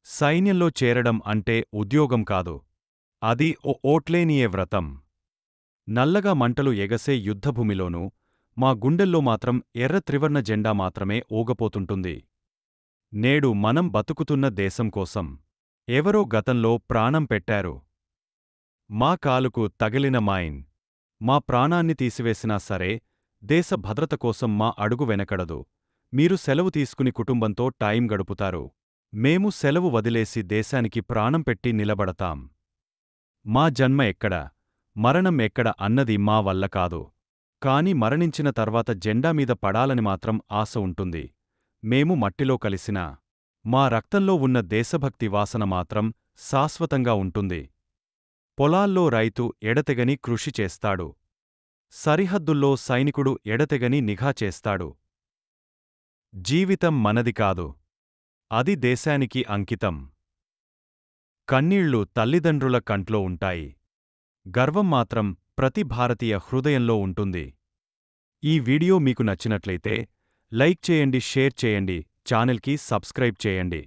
సైన్యంలో చేరడం అంటే ఉద్యోగం కాదు. అది ఓ ఓట్లేనియే వ్రతం. నల్లగా మంటలు ఎగసే యుద్ధభూమిలోనూ మా గుండెల్లో మాత్రం ఎర్ర త్రివర్ణ జెండా మాత్రమే ఊగపోతుంటుంది. నేడు మనం బతుకుతున్న దేశం కోసం ఎవరో గతంలో ప్రాణం పెట్టారు. మా కాలుకు తగిలిన మైన్ మా ప్రాణాన్ని తీసివేసినా సరే దేశ భద్రత కోసం మా అడుగు వెనకడదు. మీరు సెలవు తీసుకుని కుటుంబంతో టైం గడుపుతారు. మేము సెలవు వదిలేసి దేశానికి ప్రాణం పెట్టి నిలబడతాం. మా జన్మ ఎక్కడ, మరణం ఎక్కడ అన్నది మా వల్ల కాదు. కాని మరణించిన తర్వాత జెండా మీద పడాలని మాత్రం ఆశ ఉంటుంది. మేము మట్టిలో కలిసినా మా రక్తంలో ఉన్న దేశభక్తి వాసన మాత్రం శాశ్వతంగా ఉంటుంది. పొలాల్లో రైతు ఎడతెగని కృషి చేస్తాడు. సరిహద్దుల్లో సైనికుడు ఎడతెగని నిఘా చేస్తాడు. జీవితం మనది కాదు, అది దేశానికి అంకితం. కన్నీళ్లు తల్లిదండ్రుల కంట్లో ఉంటాయి. గర్వం మాత్రం ప్రతి భారతీయ హృదయంలో ఉంటుంది. ఈ వీడియో మీకు నచ్చినట్లయితే లైక్ చేయండి, షేర్ చేయండి, ఛానల్కి సబ్స్క్రైబ్ చేయండి.